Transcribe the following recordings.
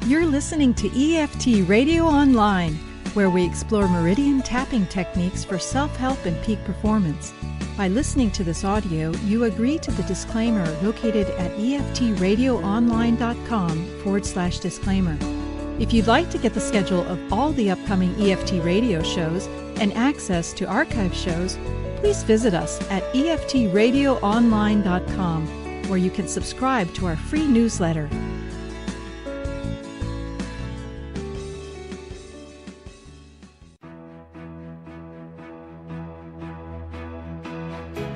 You're listening to EFT Radio Online, where we explore meridian tapping techniques for self-help and peak performance. By listening to this audio, you agree to the disclaimer located at EFTradioonline.com/disclaimer. If you'd like to get the schedule of all the upcoming EFT radio shows and access to archive shows, please visit us at EFTradioonline.com, where you can subscribe to our free newsletter.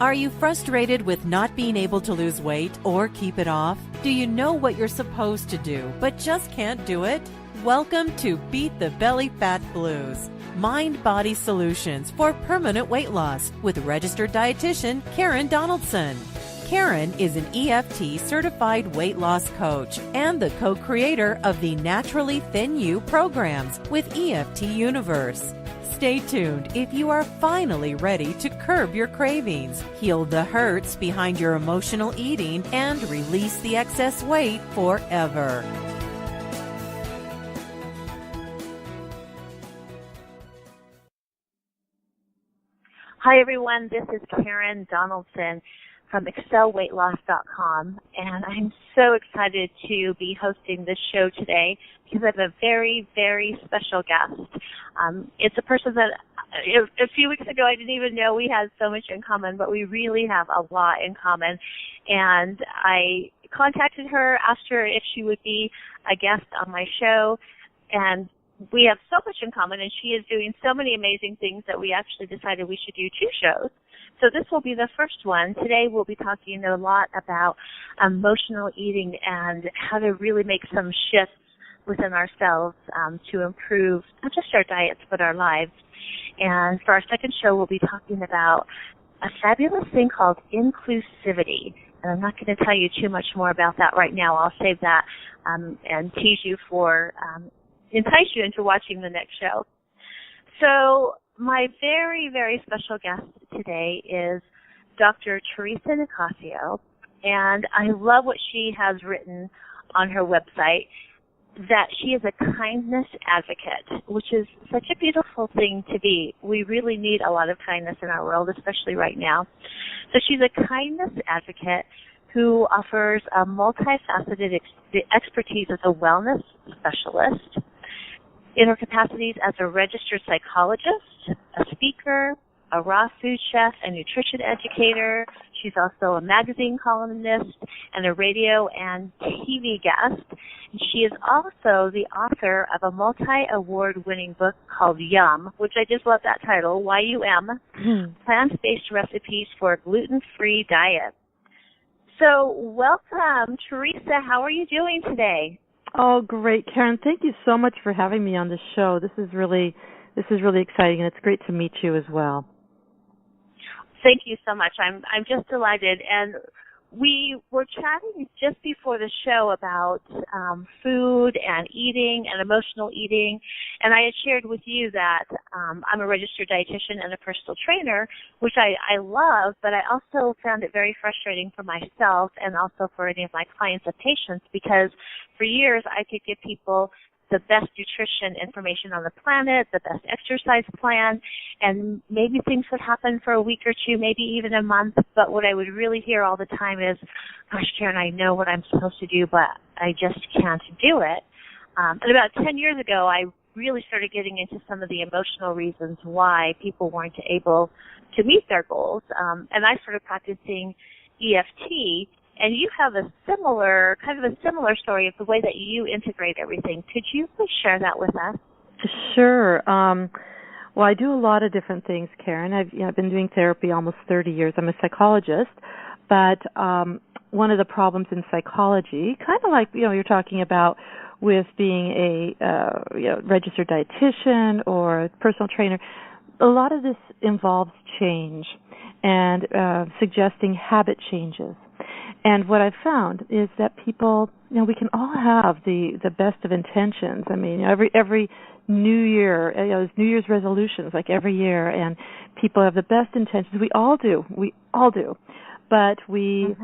Are you frustrated with not being able to lose weight or keep it off? Do you know what you're supposed to do, but just can't do it? Welcome to Beat the Belly Fat Blues, mind-body solutions for permanent weight loss with registered dietitian Karen Donaldson. Karen is an EFT certified weight loss coach and the co-creator of the Naturally Thin You programs with EFT Universe. Stay tuned if you are finally ready to curb your cravings, heal the hurts behind your emotional eating, and release the excess weight forever. Hi, everyone. This is Karen Donaldson from excelweightloss.com, and I'm so excited to be hosting this show today because I have a very, very special guest. It's a person that a few weeks ago I didn't even know we had so much in common, but we really have a lot in common. And I contacted her, asked her if she would be a guest on my show, and we have so much in common, and she is doing so many amazing things that we actually decided we should do 2 shows. So this will be the first one. Today we'll be talking a lot about emotional eating and how to really make some shifts within ourselves to improve not just our diets but our lives. And for our second show, we'll be talking about a fabulous thing called inclusivity. And I'm not going to tell you too much more about that right now. I'll save that and tease you for entice you into watching the next show. So my very, very special guest today is Dr. Theresa Nicassio, and I love what she has written on her website, that she is a kindness advocate, which is such a beautiful thing to be. We really need a lot of kindness in our world, especially right now. So she's a kindness advocate who offers a multifaceted expertise as a wellness specialist, in her capacities as a registered psychologist, a speaker, a raw food chef, a nutrition educator. She's also a magazine columnist and a radio and TV guest. And she is also the author of a multi-award-winning book called YUM, which I just love that title, Y-U-M, Plant-Based Recipes for a Gluten-Free Diet. So welcome, Theresa. How are you doing today? Oh, great, Karen. Thank you so much for having me on the show. This is really exciting, and it's great to meet you as well. Thank you so much. I'm just delighted. And we were chatting just before the show about food and eating and emotional eating, and I had shared with you that I'm a registered dietitian and a personal trainer, which I love, but I also found it very frustrating for myself and also for any of my clients and patients, because for years I could give people the best nutrition information on the planet, the best exercise plan, and maybe things would happen for a week or two, maybe even a month, but what I would really hear all the time is, gosh, Karen, I know what I'm supposed to do, but I just can't do it. And about 10 years ago, I really started getting into some of the emotional reasons why people weren't able to meet their goals, and I started practicing EFT. And you have a similar story of the way that you integrate everything. Could you please share that with us? Sure. Well, I do a lot of different things, Karen. I've been doing therapy almost 30 years. I'm a psychologist, but one of the problems in psychology, kind of like you're talking about with being a registered dietitian or personal trainer, a lot of this involves change and suggesting habit changes. And what I've found is that people, we can all have the best of intentions. I mean, every New Year, there's New Year's resolutions like every year, and people have the best intentions. We all do. But we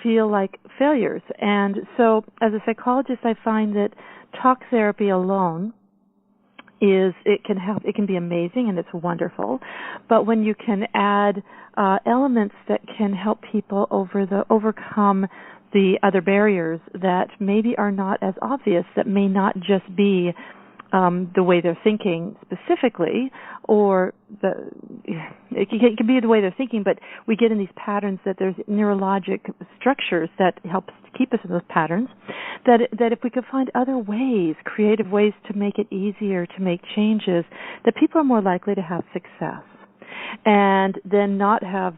feel like failures. And so as a psychologist, I find that talk therapy alone it can be amazing and it's wonderful, but when you can add elements that can help people overcome the other barriers that maybe are not as obvious, that may not just be the way they're thinking specifically, or it can be the way they're thinking, but we get in these patterns that there's neurologic structures that help keep us in those patterns, that if we could find other ways, creative ways to make it easier to make changes, that people are more likely to have success and then not have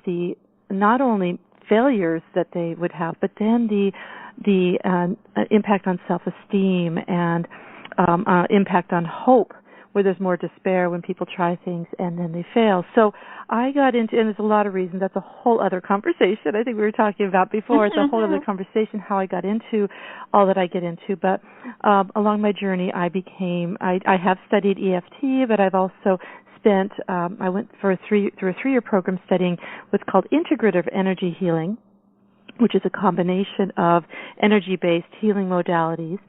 not only failures that they would have, but then the impact on self-esteem and impact on hope, where there's more despair when people try things and then they fail. So I got into, and there's a lot of reasons, that's a whole other conversation I think we were talking about before. It's a whole other conversation how I got into all that I get into. But along my journey, I have studied EFT, but I've also I went through a 3-year program studying what's called Integrative energy healing, which is a combination of energy-based healing modalities.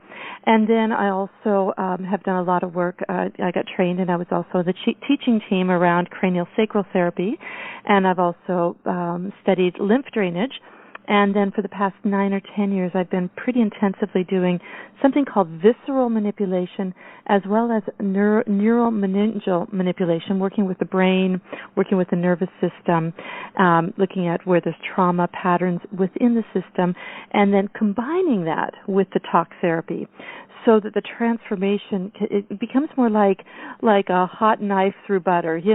And then I also have done a lot of work. I got trained, and I was also the teaching team around cranial sacral therapy. And I've also studied lymph drainage. And then for the past 9 or 10 years, I've been pretty intensively doing something called visceral manipulation, as well as neuromeningeal manipulation, working with the brain, working with the nervous system, looking at where there's trauma patterns within the system, and then combining that with the talk therapy, so that the transformation, it becomes more like a hot knife through butter. It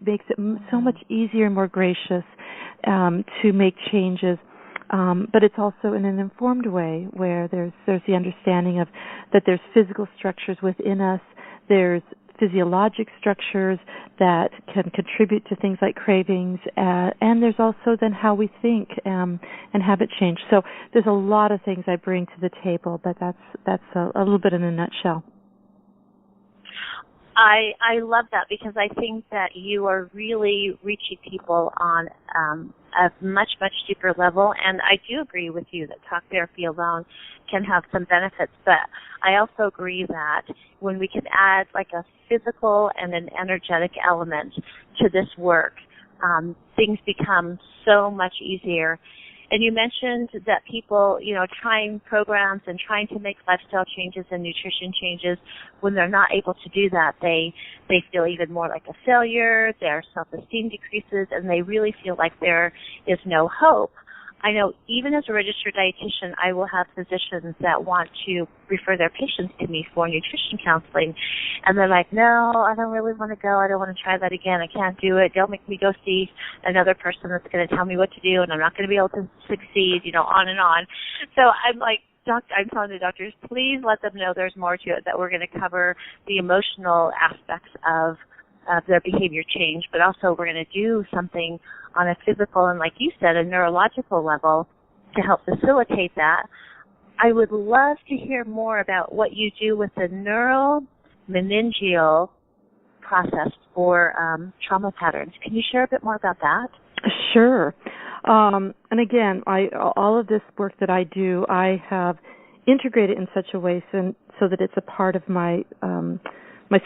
makes it so much easier and more gracious to make changes. But it's also in an informed way, where there's the understanding of that there's physical structures within us, there's physiologic structures that can contribute to things like cravings, and there's also then how we think and habit change. So there's a lot of things I bring to the table, but that's a little bit in a nutshell. I love that, because I think that you are really reaching people on a much, much deeper level. And I do agree with you that talk therapy alone can have some benefits, but I also agree that when we can add like a physical and an energetic element to this work, things become so much easier. And you mentioned that people, trying programs and trying to make lifestyle changes and nutrition changes, when they're not able to do that, they feel even more like a failure, their self-esteem decreases, and they really feel like there is no hope. I know even as a registered dietitian, I will have physicians that want to refer their patients to me for nutrition counseling. And they're like, no, I don't really want to go. I don't want to try that again. I can't do it. Don't make me go see another person that's going to tell me what to do, and I'm not going to be able to succeed, on and on. So I'm like, I'm telling the doctors, please let them know there's more to it, that we're going to cover the emotional aspects of their behavior change, but also we're going to do something on a physical and, like you said, a neurological level to help facilitate that. I would love to hear more about what you do with the neuromeningeal process for trauma patterns. Can you share a bit more about that? Sure. And again, all of this work that I do, I have integrated in such a way so that it's a part of my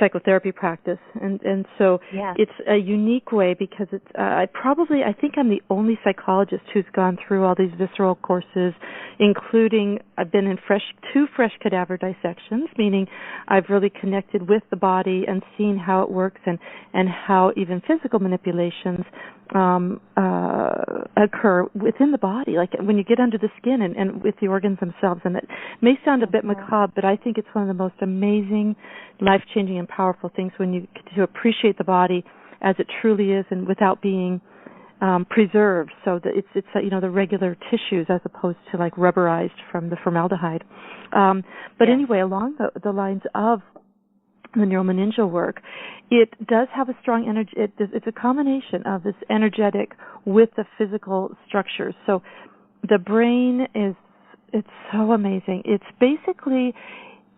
psychotherapy practice, and so yes. It's a unique way, because it's I think I'm the only psychologist who's gone through all these visceral courses, including I've been in two fresh cadaver dissections, meaning I've really connected with the body and seen how it works and how even physical manipulations occur within the body, like when you get under the skin and with the organs themselves. And it may sound a bit macabre, but I think it's one of the most amazing, life-changing, and powerful things when you get to appreciate the body as it truly is, and without being preserved, so that it's the regular tissues as opposed to like rubberized from the formaldehyde. But anyway, along the lines of the neuromeningeal work, it does have a strong energy. It's a combination of this energetic with the physical structures. So the brain it's so amazing. It's basically,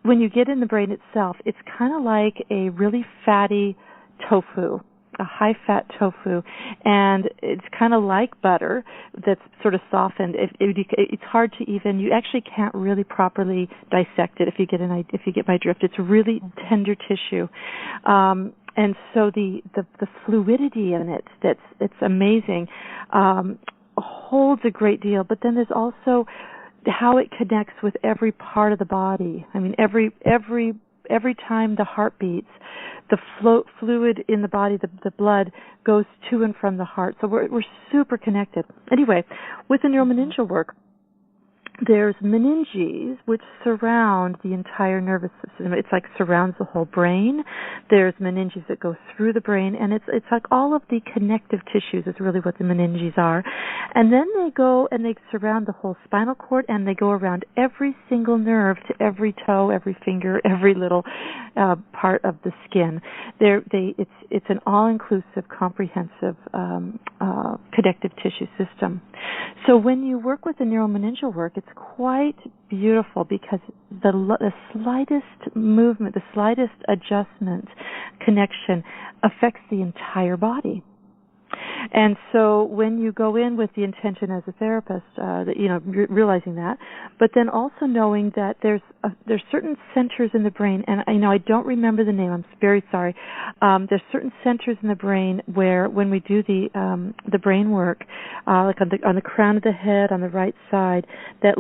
when you get in the brain itself, it's kind of like a really fatty tofu. high-fat tofu, and it's kind of like butter that's sort of softened. It's hard to even. You actually can't really properly dissect it if you get my drift. It's really tender tissue. And so the fluidity in it, it's amazing, holds a great deal. But then there's also how it connects with every part of the body. I mean, every time the heart beats, the fluid in the body, the blood, goes to and from the heart. So we're super connected. Anyway, with the neuromeningeal work, there's meninges which surround the entire nervous system. It's like surrounds the whole brain. There's meninges that go through the brain, and it's like all of the connective tissues is really what the meninges are. And then they go and they surround the whole spinal cord, and they go around every single nerve to every toe, every finger, every little part of the skin. It's an all-inclusive, comprehensive connective tissue system. So when you work with the neuromeningeal work, it's quite beautiful because the slightest movement, the slightest adjustment, connection affects the entire body. And so when you go in with the intention as a therapist, realizing that, but then also knowing that there's certain centers in the brain, and I don't remember the name. I'm very sorry. There's certain centers in the brain where when we do the brain work, like on the crown of the head, on the right side, that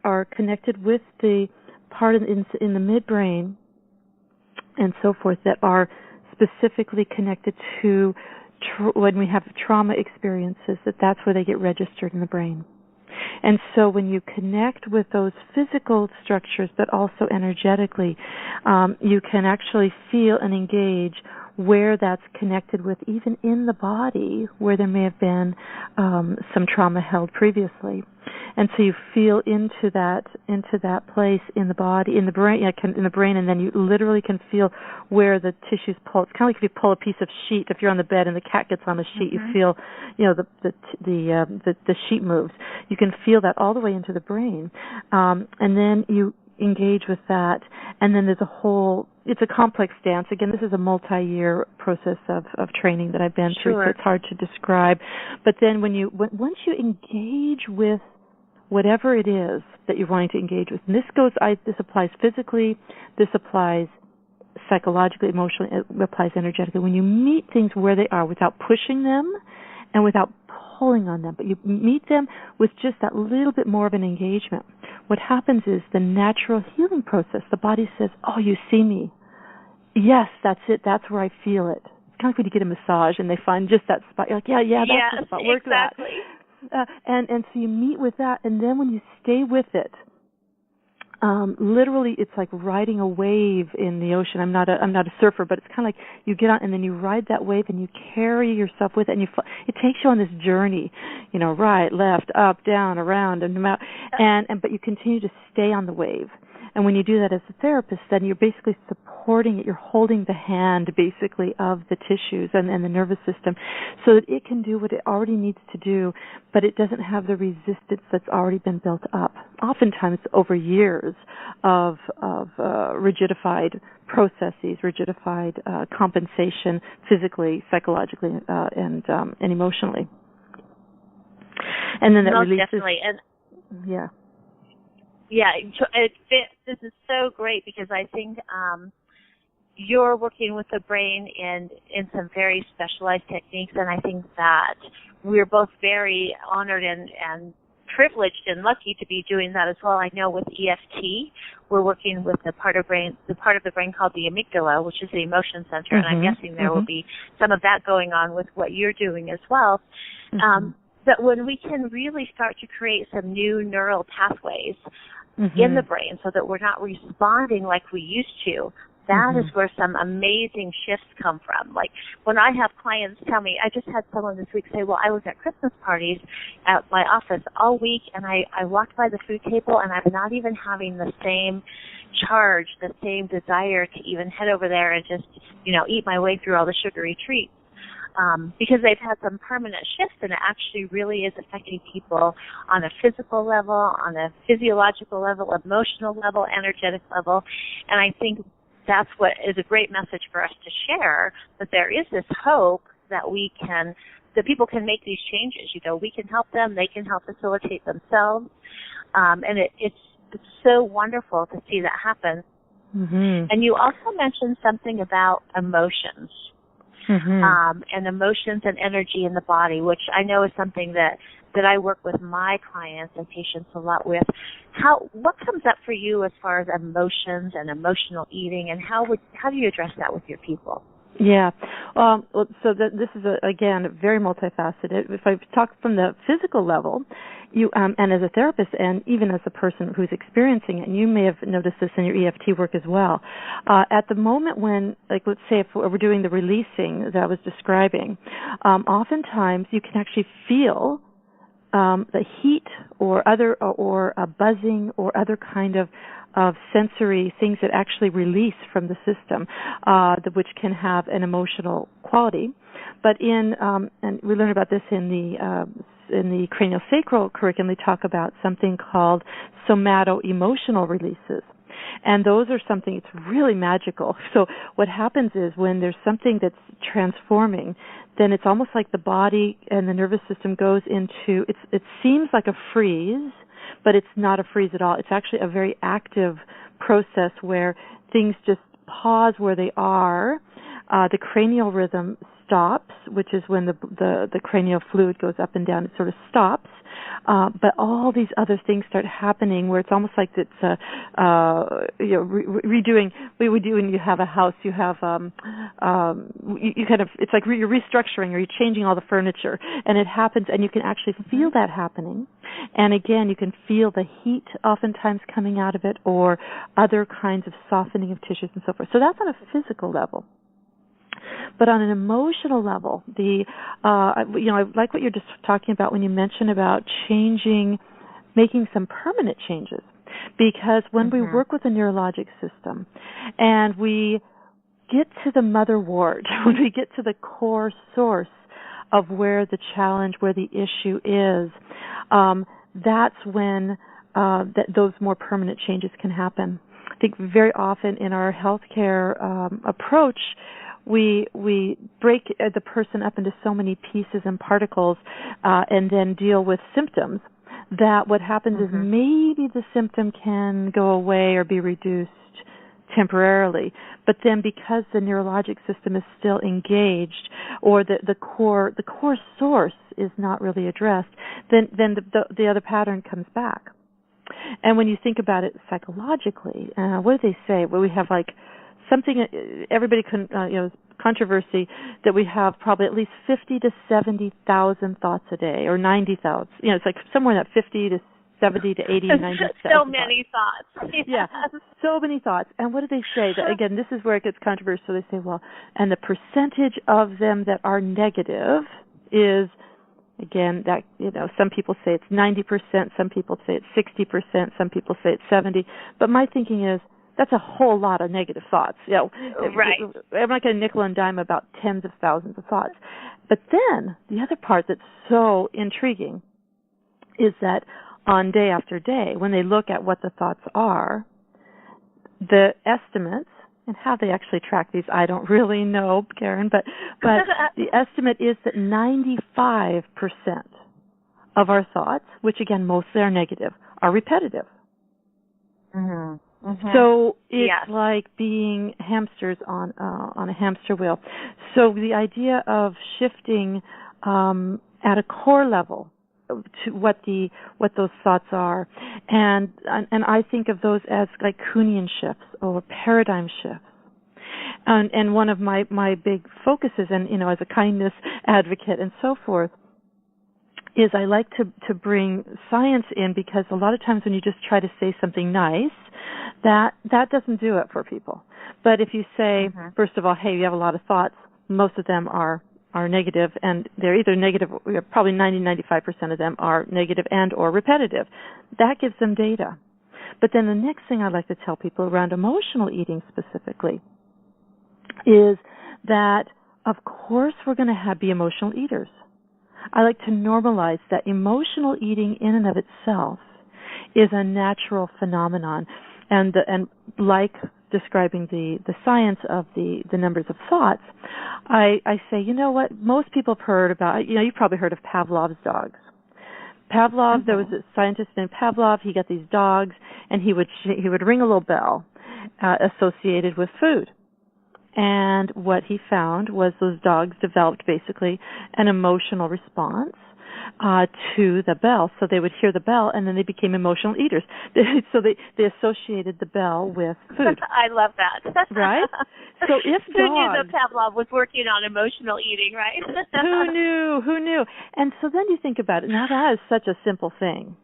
are connected with the part in the midbrain and so forth that are specifically connected to when we have trauma experiences, that's where they get registered in the brain. And so when you connect with those physical structures, but also energetically, you can actually feel and engage where that's connected with, even in the body, where there may have been some trauma held previously. And so you feel into that place in the body, in the brain, and then you literally can feel where the tissues pull. It's kind of like if you pull a piece of sheet. If you're on the bed and the cat gets on the sheet, you feel, the sheet moves. You can feel that all the way into the brain, and then you engage with that, and then it's a complex dance. Again, this is a multi-year process of training that I've been through, so it's hard to describe. But then once you engage with whatever it is that you're wanting to engage with, and this applies physically, this applies psychologically, emotionally, it applies energetically. When you meet things where they are without pushing them and without pulling on them, but you meet them with just that little bit more of an engagement, what happens is the natural healing process. The body says, "Oh, you see me. Yes, that's it. That's where I feel it." It's kind of like when you get a massage and they find just that spot. You're like, yeah, that's the spot. Work exactly. that. And so you meet with that, and then when you stay with it, literally, it's like riding a wave in the ocean. I'm not a surfer, but it's kind of like you get on and then you ride that wave and you carry yourself with it, and it takes you on this journey, right, left, up, down, around, and out, but you continue to stay on the wave. And when you do that as a therapist, then you're basically supporting it. You're holding the hand, basically, of the tissues and the nervous system so that it can do what it already needs to do, but it doesn't have the resistance that's already been built up, oftentimes over years of rigidified processes, rigidified compensation physically, psychologically, and emotionally. And then that releases... Definitely. Yeah. Yeah, this is so great because I think you're working with the brain in some very specialized techniques, and I think that we're both very honored and privileged and lucky to be doing that as well. I know with EFT, we're working with the part of the brain called the amygdala, which is the emotion center, and I'm guessing there will be some of that going on with what you're doing as well. But when we can really start to create some new neural pathways in the brain so that we're not responding like we used to, that is where some amazing shifts come from. Like when I have clients tell me, I just had someone this week say, well, I was at Christmas parties at my office all week, and I walked by the food table, and I'm not even having the same charge, the same desire to even head over there and just, eat my way through all the sugary treats. Because they've had some permanent shifts, and it actually really is affecting people on a physical level, on a physiological level, emotional level, energetic level. And I think that's what is a great message for us to share, that there is this hope that that people can make these changes. We can help them, they can help facilitate themselves. And it's so wonderful to see that happen. Mm-hmm. And you also mentioned something about emotions. Mm-hmm. And emotions and energy in the body, which I know is something that I work with my clients and patients a lot with. What comes up for you as far as emotions and emotional eating, and how do you address that with your people? Yeah. This is, again, very multifaceted. If I talk from the physical level, and as a therapist and even as a person who's experiencing it, and you may have noticed this in your EFT work as well, at the moment when, like, let's say if we're doing the releasing that I was describing, oftentimes you can actually feel the heat or a buzzing or other kind of sensory things that actually release from the system, which can have an emotional quality. But and we learn about this in the craniosacral curriculum, they talk about something called somato-emotional releases. And those are something, it's really magical. So what happens is when there's something that's transforming, then it's almost like the body and the nervous system goes into, it seems like a freeze, but it's not a freeze at all. It's actually a very active process where things just pause where they are. The cranial rhythm stops, which is when the cranial fluid goes up and down. It sort of stops. But all these other things start happening where it's almost like it's redoing. What we do when you have a house, you have you kind of, it's like you're restructuring or you're changing all the furniture, and it happens, and you can actually feel that happening. And again, you can feel the heat oftentimes coming out of it, or other kinds of softening of tissues and so forth. So that's on a physical level. But on an emotional level, I like what you're just talking about when you mention about making some permanent changes. Because when we work with the neurologic system and we get to the mother ward, when we get to the core source of where the challenge, where the issue is, that's when those more permanent changes can happen. I think very often in our healthcare approach, we break the person up into so many pieces and particles and then deal with symptoms that what happens is maybe the symptom can go away or be reduced temporarily, but then because the neurologic system is still engaged, or the core source is not really addressed, then the other pattern comes back. And when you think about it psychologically, what do they say? Well, we have like something, everybody can, controversy that we have probably at least 50 to 70,000 thoughts a day, or 90,000. It's like somewhere in that 50 to 70 to 80 and 90,000. So many thoughts. Yeah, so many thoughts. And what do they say? That, again, this is where it gets controversial. So they say, well, and the percentage of them that are negative is, again, that, some people say it's 90%, some people say it's 60%, some people say it's 70%. But my thinking is, that's a whole lot of negative thoughts. Right. I'm not going to nickel and dime about tens of thousands of thoughts. But then the other part that's so intriguing is that on day after day, when they look at what the thoughts are, the estimates, and how they actually track these, I don't really know, Karen, but the estimate is that 95% of our thoughts, which again mostly are negative, are repetitive. Mm-hmm. So it's like being hamsters on a hamster wheel. So the idea of shifting at a core level to what those thoughts are, and I think of those as like Kuhnian shifts or paradigm shifts. And one of my big focuses, and as a kindness advocate and so forth, is I like to bring science in, because a lot of times when you just try to say something nice, that doesn't do it for people. But if you say, first of all, hey, you have a lot of thoughts, most of them are negative, and they're either negative, probably 90-95% of them are negative and or repetitive. That gives them data. But then the next thing I like to tell people around emotional eating specifically is that, of course, we're going to be emotional eaters. I like to normalize that emotional eating in and of itself is a natural phenomenon, and like describing the science of the numbers of thoughts, I say, you know what, most people have heard about, you've probably heard of Pavlov's dogs. Pavlov, there was a scientist named Pavlov. He got these dogs, and he would ring a little bell associated with food. And what he found was those dogs developed basically an emotional response to the bell. So they would hear the bell, and then they became emotional eaters. So they associated the bell with food. I love that. Right? So if Who knew that Pavlov was working on emotional eating, right? Who knew? And so then you think about it. Now that is such a simple thing.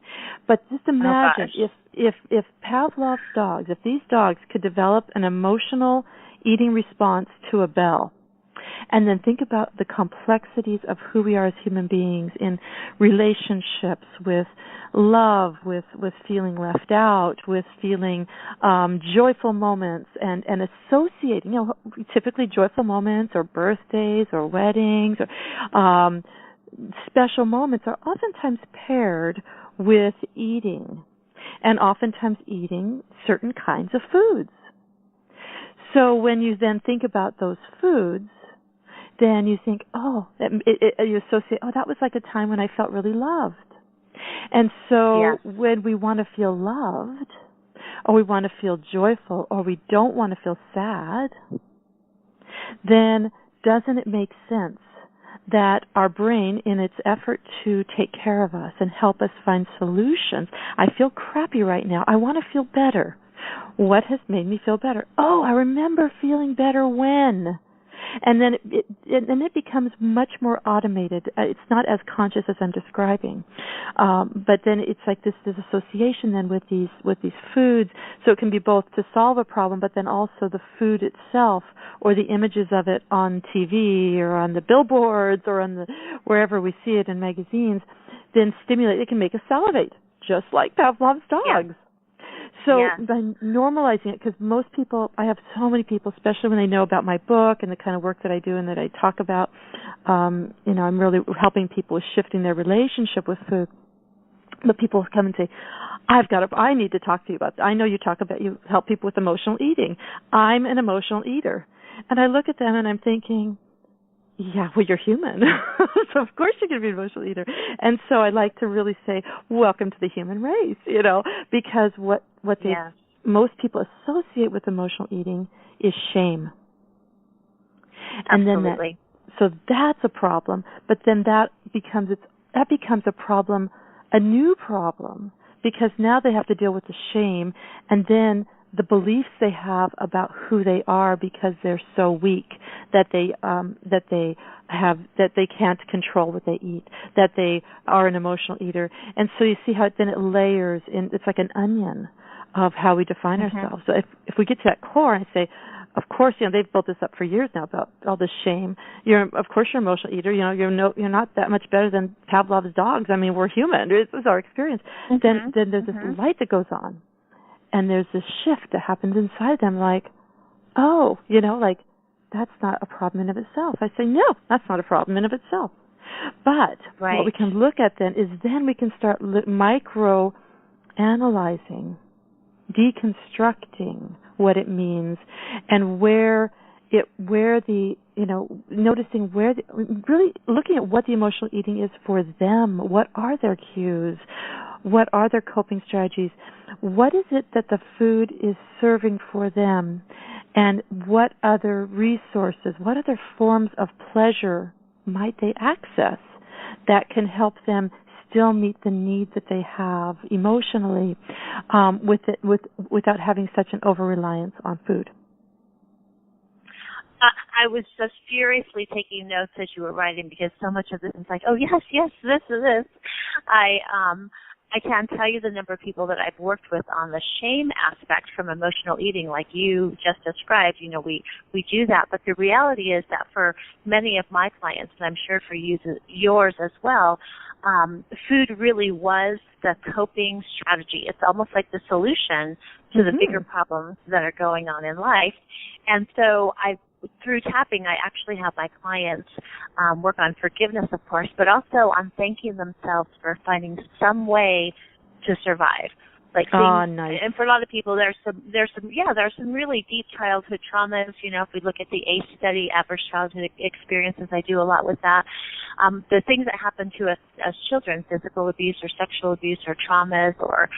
But just imagine if Pavlov's dogs, if these dogs could develop an emotional eating response to a bell, and then think about the complexities of who we are as human beings in relationships, with love, with feeling left out, with feeling joyful moments, and associating, typically joyful moments or birthdays or weddings or special moments are oftentimes paired with eating, and oftentimes eating certain kinds of foods. So when you then think about those foods, then you think, you associate, that was like a time when I felt really loved. And so when we want to feel loved, or we want to feel joyful, or we don't want to feel sad, then doesn't it make sense that our brain, in its effort to take care of us and help us find solutions, I feel crappy right now, I want to feel better. What has made me feel better? Oh, I remember feeling better when. And then it becomes much more automated. It's not as conscious as I'm describing, but then it's like this association then with these foods. So it can be both to solve a problem, but then also the food itself, or the images of it on TV or on the billboards or on wherever we see it in magazines, then stimulate. It can make us salivate, just like Pavlov's dogs. Yeah. So by normalizing it, because most people, I have so many people, especially when they know about my book and the kind of work that I do and that I talk about, I'm really helping people with shifting their relationship with food. But people come and say, I need to talk to you about that. I know you help people with emotional eating. I'm an emotional eater. And I look at them and I'm thinking, yeah, well, you're human. So of course you're going to be an emotional eater. And so I like to really say, welcome to the human race, because what most people associate with emotional eating is shame. Absolutely. And then that's a problem. But then that becomes a problem, a new problem, because now they have to deal with the shame, and then the beliefs they have about who they are, because they're so weak that they can't control what they eat, that they are an emotional eater. And so you see how it layers in. It's like an onion of how we define ourselves. So if we get to that core and say, of course, they've built this up for years now about all this shame. Of course you're an emotional eater. You're not that much better than Pavlov's dogs. I mean, we're human. This is our experience. Then there's this light that goes on. And there's this shift that happens inside them, like, that's not a problem in of itself. I say, no, that's not a problem in of itself. But what we can look at then we can start micro-analyzing, deconstructing what it means, and noticing really looking at what the emotional eating is for them. What are their cues? What are their coping strategies? What is it that the food is serving for them? And what other resources, what other forms of pleasure might they access that can help them still meet the needs that they have emotionally, without having such an over-reliance on food? I was just furiously taking notes as you were writing, because so much of this is like, oh, yes, this is this. I can't tell you the number of people that I've worked with on the shame aspect from emotional eating, like you just described. We do that, but the reality is that for many of my clients, and I'm sure for yours as well, food really was the coping strategy. It's almost like the solution to the bigger problems that are going on in life. And so through tapping, I actually have my clients work on forgiveness, of course, but also on thanking themselves for finding some way to survive. Like things, nice. And for a lot of people, there's some really deep childhood traumas. If we look at the ACE study, Adverse Childhood Experiences, I do a lot with that. The things that happen to us as children, physical abuse or sexual abuse or traumas or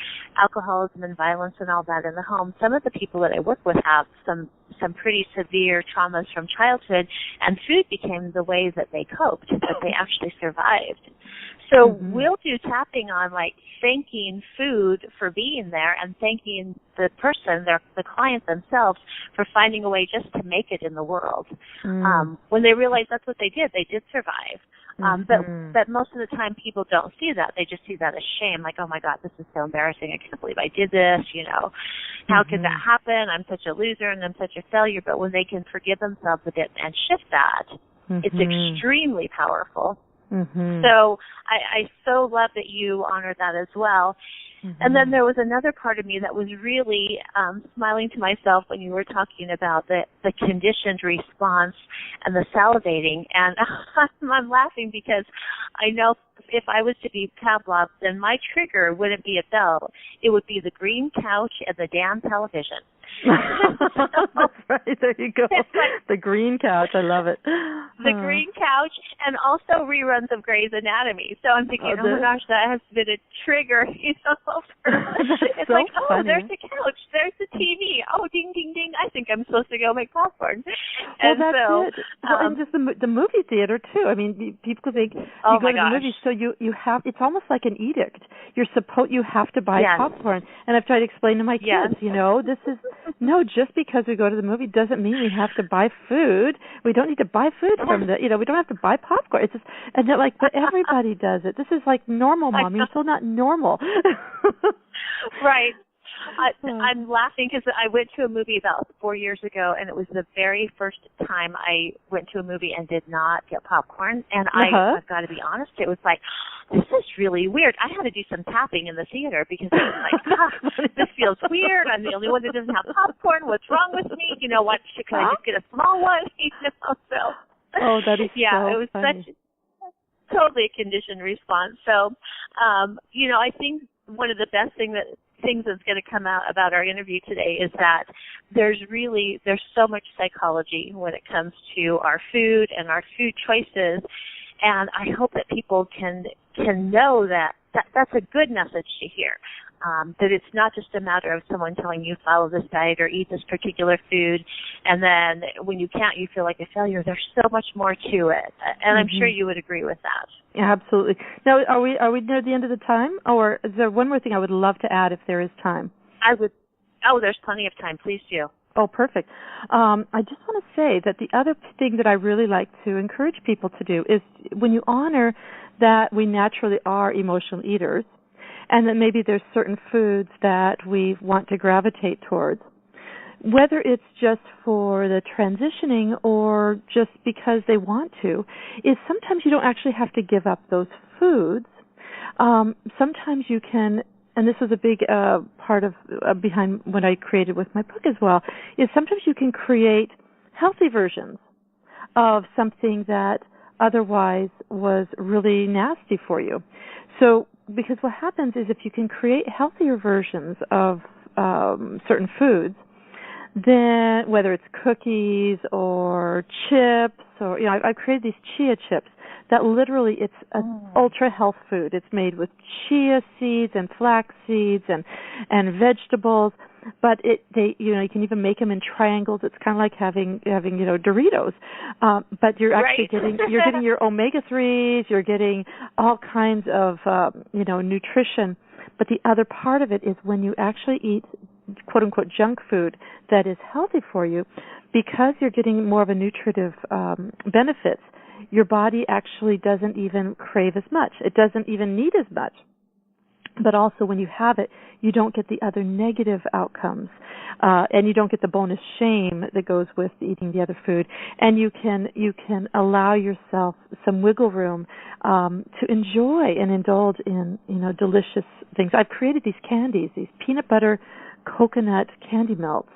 alcoholism and violence and all that in the home. Some of the people that I work with have some pretty severe traumas from childhood, and food became the way that they coped, that they actually survived. So we'll do tapping on thanking food for being there and thanking the person, the client themselves, for finding a way just to make it in the world. When they realize that's what they did survive. But most of the time people don't see that. They just see that as shame, like, oh my God, this is so embarrassing. I can't believe I did this, How could that happen? I'm such a loser and I'm such a failure. But when they can forgive themselves a bit and shift that, it's extremely powerful. So I so love that you honor that as well. And then there was another part of me that was really smiling to myself when you were talking about the conditioned response and the salivating. And I'm laughing because I know if I was to be Pavlov, then my trigger wouldn't be a bell. It would be the green couch and the damn television. That's right. There you go. The green couch. I love it. The green couch, and also reruns of Grey's Anatomy. So I'm thinking, oh my gosh, that has been a trigger. It's so like, oh, funny. There's the couch, there's the TV. Oh, ding, ding, ding. I think I'm supposed to go make popcorn. Well, that's it. And just the movie theater too. I mean, people think you go to the movies, so you have. It's almost like an edict. You have to buy popcorn. And I've tried to explain to my kids, this is. No, just because we go to the movie doesn't mean we have to buy food. We don't need to buy food from we don't have to buy popcorn. It's just, and they're like, but everybody does it. This is like normal, Mom. You're still not normal. Right. I'm laughing because I went to a movie about 4 years ago, and it was the very first time I went to a movie and did not get popcorn. And I've got to be honest, it was like, this is really weird. I had to do some tapping in the theater because it was like, this feels weird. I'm the only one that doesn't have popcorn. What's wrong with me? What? Can I just get a small one? So. Oh, that is it was funny. Totally a conditioned response. So, I think one of the best things that's going to come out about our interview today is that there's so much psychology when it comes to our food and our food choices, and I hope that people can know that that's a good message to hear. That it's not just a matter of someone telling you follow this diet or eat this particular food, and then when you can't, you feel like a failure. There's so much more to it, and I'm sure you would agree with that. Yeah, absolutely. Now, are we near the end of the time, or is there one more thing I would love to add if there is time? I would. Oh, there's plenty of time. Please do. Oh, perfect. I just want to say that the other thing that I really like to encourage people to do is when you honor that we naturally are emotional eaters, and that maybe there's certain foods that we want to gravitate towards, whether it's just for the transitioning or just because they want to, is sometimes you don't actually have to give up those foods. Sometimes you can, and this was a big part of behind what I created with my book as well, is sometimes you can create healthy versions of something that otherwise was really nasty for you. So, because what happens is if you can create healthier versions of certain foods, then whether it's cookies or chips or, I've created these Chia Chips that literally it's an ultra health food. It's made with chia seeds and flax seeds and vegetables, but you can even make them in triangles. It's kind of like having Doritos, but you're actually getting your omega-3s, you're getting all kinds of nutrition. But the other part of it is when you actually eat quote unquote junk food that is healthy for you, because you're getting more of a nutritive benefits, your body actually doesn't even crave as much. It doesn't even need as much. But also when you have it, you don't get the other negative outcomes. And you don't get the bonus shame that goes with eating the other food. And you can allow yourself some wiggle room to enjoy and indulge in, delicious things. I've created these candies, these peanut butter coconut candy melts.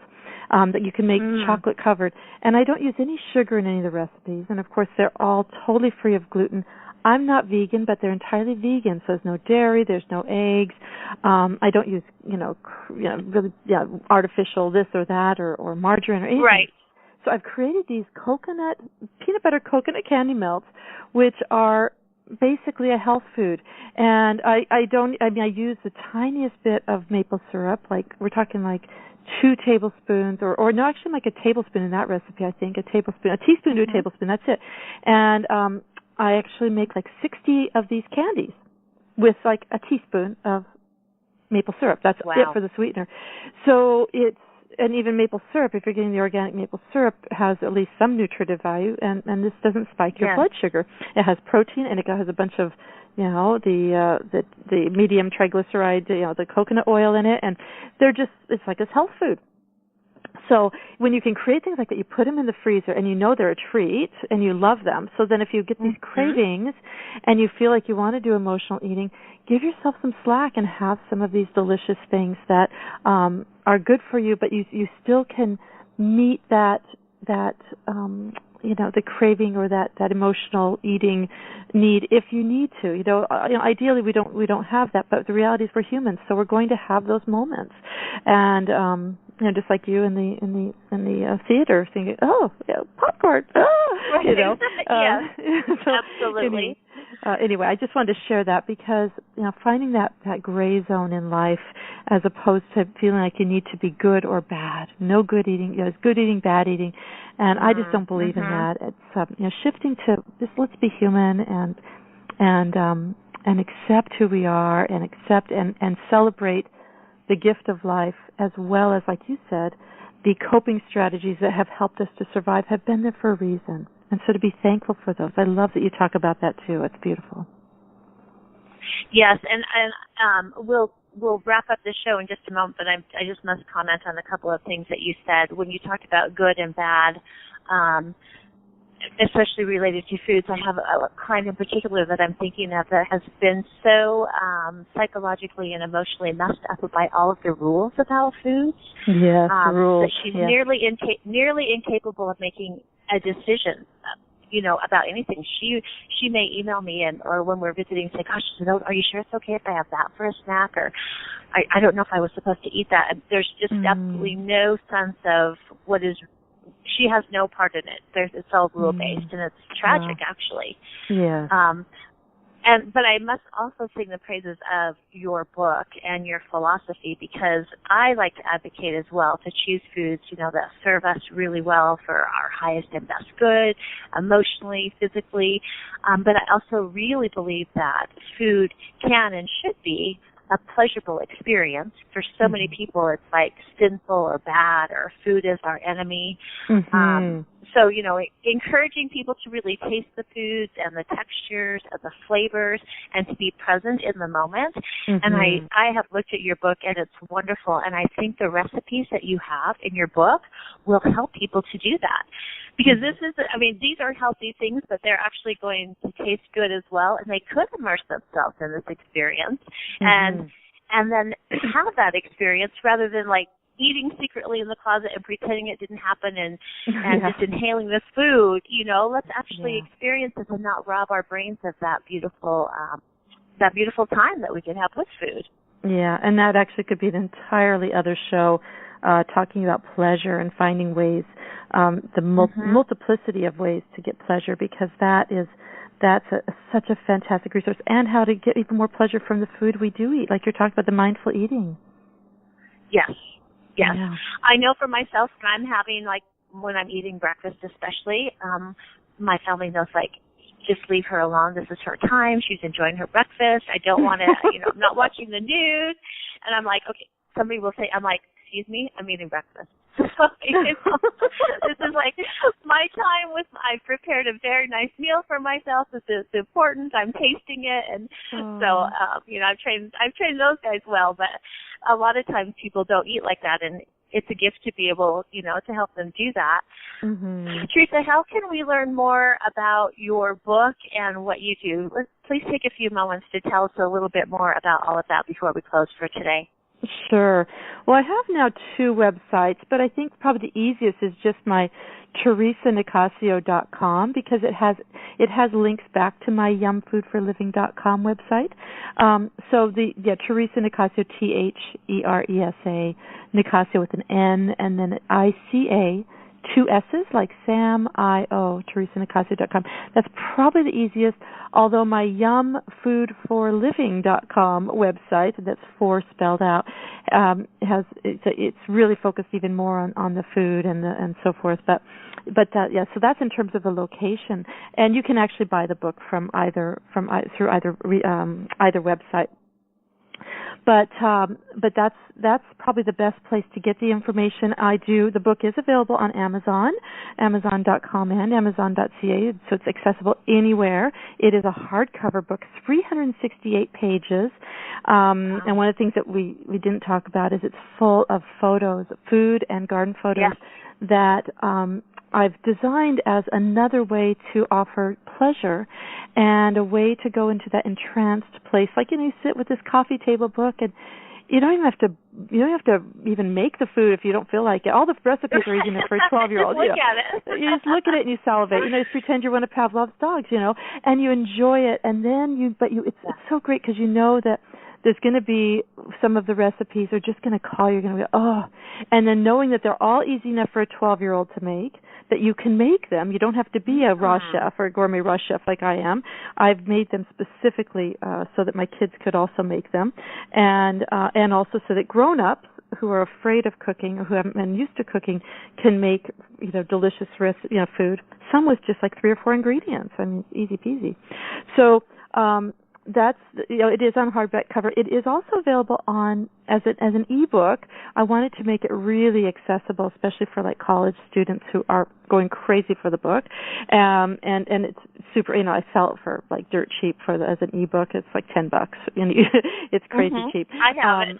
That you can make chocolate covered. And I don't use any sugar in any of the recipes. And of course, they're all totally free of gluten. I'm not vegan, but they're entirely vegan. So there's no dairy, there's no eggs. I don't use, really artificial this or that or margarine or anything. Right. So I've created these peanut butter coconut candy melts, which are basically a health food. And I use the tiniest bit of maple syrup, like we're talking like 2 tablespoons or no, actually like a tablespoon in that recipe, I think, a teaspoon to a tablespoon, that's it. And I actually make like 60 of these candies with like a teaspoon of maple syrup. That's it for the sweetener. So and even maple syrup, if you're getting the organic maple syrup, has at least some nutritive value, and this doesn't spike your blood sugar. It has protein, and it has a bunch of, the medium triglyceride, the coconut oil in it, and it's like a health food. So when you can create things like that, you put them in the freezer, and they're a treat, and you love them. So then if you get these cravings, and you feel like you want to do emotional eating, give yourself some slack and have some of these delicious things that are good for you, but you still can meet that the craving or that emotional eating need if you need to. Ideally we don't have that, but the reality is we're humans, so we're going to have those moments. And just like you in the theater, thinking, popcorn, absolutely. Anyway, I just wanted to share that because finding that gray zone in life, as opposed to feeling like you need to be good or bad. No good eating, it's good eating, bad eating, and I just don't believe in that. It's shifting to just let's be human and accept who we are and accept and celebrate the gift of life, as well as, like you said, the coping strategies that have helped us to survive have been there for a reason. And so to be thankful for those. I love that you talk about that too. It's beautiful. Yes, and we'll wrap up the show in just a moment, but I just must comment on a couple of things that you said. When you talked about good and bad, especially related to foods, I have a client in particular that I'm thinking of that has been so psychologically and emotionally messed up by all of the rules about foods. Yes, rules. That she's nearly incapable of making a decision, about anything. She may email me or when we're visiting say, gosh, are you sure it's okay if I have that for a snack? Or I don't know if I was supposed to eat that. And there's just absolutely no sense of she has no part in it. It's all rule-based, and it's tragic, actually. Yeah. But I must also sing the praises of your book and your philosophy, because I like to advocate as well to choose foods, that serve us really well for our highest and best good, emotionally, physically. But I also really believe that food can and should be a pleasurable experience. For so many people, it's like sinful or bad, or food is our enemy. So, encouraging people to really taste the foods and the textures and the flavors and to be present in the moment. And I have looked at your book, and it's wonderful. And I think the recipes that you have in your book will help people to do that. Because these are healthy things, but they're actually going to taste good as well, and they could immerse themselves in this experience and then have that experience rather than like eating secretly in the closet and pretending it didn't happen and just inhaling this food. Let's actually experience this and not rob our brains of that beautiful time that we can have with food. Yeah, and that actually could be an entirely other show, talking about pleasure and finding ways, the multiplicity of ways to get pleasure, because that's such a fantastic resource, and how to get even more pleasure from the food we do eat, like you're talking about the mindful eating. Yes. Yes. Yeah. I know for myself, when I'm eating breakfast especially, my family knows, just leave her alone. This is her time. She's enjoying her breakfast. I don't want to, I'm not watching the news. And I'm like, okay, somebody will say, excuse me, I'm eating breakfast. So, this is like my time I prepared a very nice meal for myself. This is important. I'm tasting it. And so, I've trained those guys well, but a lot of times people don't eat like that. And it's a gift to be able, to help them do that. Theresa, how can we learn more about your book and what you do? Please take a few moments to tell us a little bit more about all of that before we close for today. Sure. Well, I have now 2 websites, but I think probably the easiest is just my TheresaNicassio.com, because it has links back to my yumfoodforliving.com website. Theresa Nicassio, Theresa, Nicassio with an N, and then ICA, 2 S's, like Sam, I-O, TheresaNicassio.com. That's probably the easiest, although my yumfoodforliving.com website, that's 4 spelled out, it's really focused even more on the food and so forth. So that's in terms of the location, and you can actually buy the book through either website. But that's probably the best place to get the information. The book is available on Amazon, Amazon.com and Amazon.ca, so it's accessible anywhere. It is a hardcover book, 368 pages, and one of the things that we didn't talk about is it's full of photos, food and garden photos that I've designed as another way to offer pleasure and a way to go into that entranced place. Like, you sit with this coffee table book, and you don't even have to even make the food if you don't feel like it. All the recipes are easy enough for a 12-year-old. Just look at it. You just look at it and you salivate. Just pretend you're one of Pavlov's dogs, and you enjoy it. And then it's so great because you know that there's going to be some of the recipes are just going to call. You're going to go, oh. And then knowing that they're all easy enough for a 12-year-old to make, that you can make them. You don't have to be a raw chef or a gourmet raw chef like I am. I've made them specifically so that my kids could also make them, and also so that grown-ups who are afraid of cooking or who haven't been used to cooking can make delicious food. Some with just like 3 or 4 ingredients. I mean, easy peasy. So that's it is on hardback. It is also available on as an ebook. I wanted to make it really accessible, especially for like college students who are going crazy for the book. And it's super. I sell it for like dirt cheap as an ebook. It's like $10. It's crazy cheap. I have it.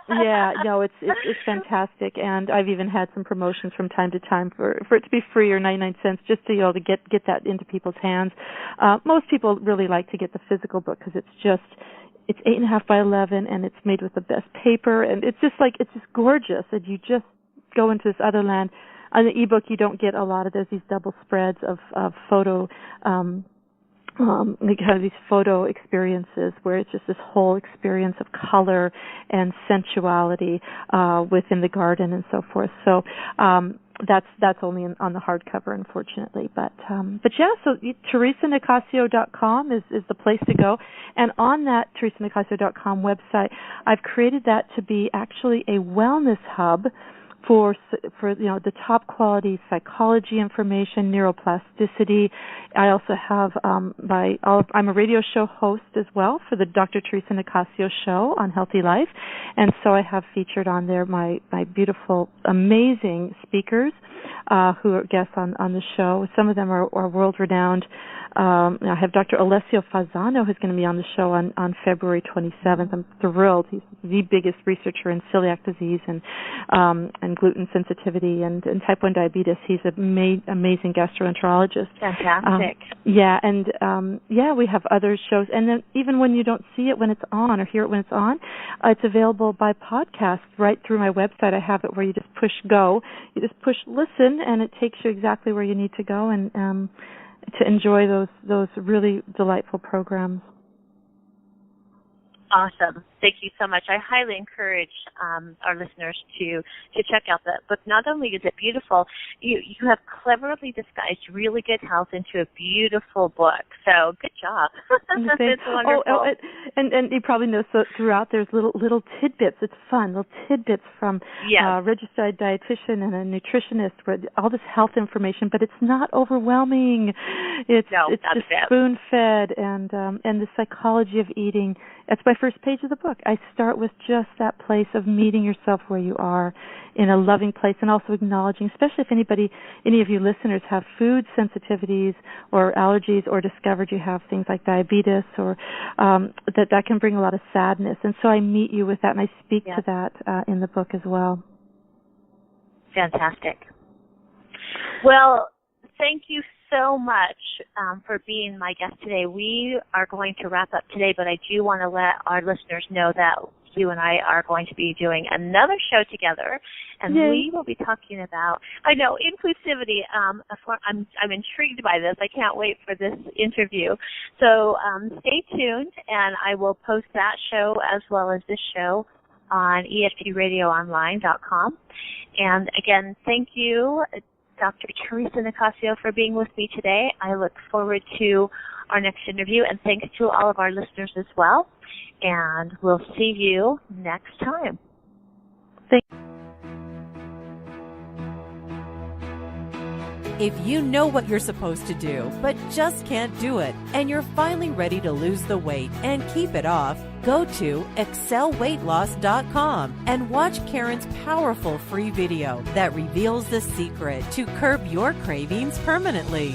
It's fantastic. And I've even had some promotions from time to time for it to be free or 99 cents, just to to get that into people's hands. Most people really like to get the physical book because it's 8.5 by 11, and it's made with the best paper, and it's just gorgeous. And you just go into this other land. On the ebook, you don't get a lot of these double spreads of photo, kind of these photo experiences where it's just this whole experience of color and sensuality within the garden and so forth. So that's only on the hardcover, unfortunately. So TheresaNicassio.com is the place to go. And on that TheresaNicassio.com website, I've created that to be actually a wellness hub for the top quality psychology information, neuroplasticity. I also have I'm a radio show host as well for the Dr. Theresa Nicassio show on Healthy Life, and so I have featured on there my beautiful, amazing speakers who are guests on the show. Some of them are world renowned. I have Dr. Alessio Fasano who's going to be on the show on February 27th. I'm thrilled. He's the biggest researcher in celiac disease and gluten sensitivity and type 1 diabetes. He's an amazing gastroenterologist. Fantastic. We have other shows. And then even when you don't see it when it's on or hear it when it's on, it's available by podcast right through my website. I have it where you just push go. You just push listen, and it takes you exactly where you need to go and to enjoy those really delightful programs. Awesome. Thank you so much. I highly encourage our listeners to check out that book. Not only is it beautiful, you have cleverly disguised really good health into a beautiful book. So good job. It's wonderful. And you probably know, so throughout there's little tidbits. It's fun, little tidbits from a registered dietitian and a nutritionist, where all this health information, but it's not overwhelming. It's just spoon-fed, and the psychology of eating. That's my first page of the book. I start with just that place of meeting yourself where you are in a loving place, and also acknowledging, especially if any of you listeners have food sensitivities or allergies, or discovered you have things like diabetes, or that can bring a lot of sadness. And so I meet you with that, and I speak to that in the book as well. Fantastic. Well, thank you so much for being my guest today. We are going to wrap up today, but I do want to let our listeners know that you and I are going to be doing another show together, and we will be talking about, I know, inclusivity. I'm intrigued by this. I can't wait for this interview. So stay tuned, and I will post that show as well as this show on EFTradioonline.com. And again, thank you, Dr. Theresa Nicassio, for being with me today. I look forward to our next interview, and thanks to all of our listeners as well. And we'll see you next time. If you know what you're supposed to do, but just can't do it, and you're finally ready to lose the weight and keep it off, go to excelweightloss.com and watch Karen's powerful free video that reveals the secret to curb your cravings permanently.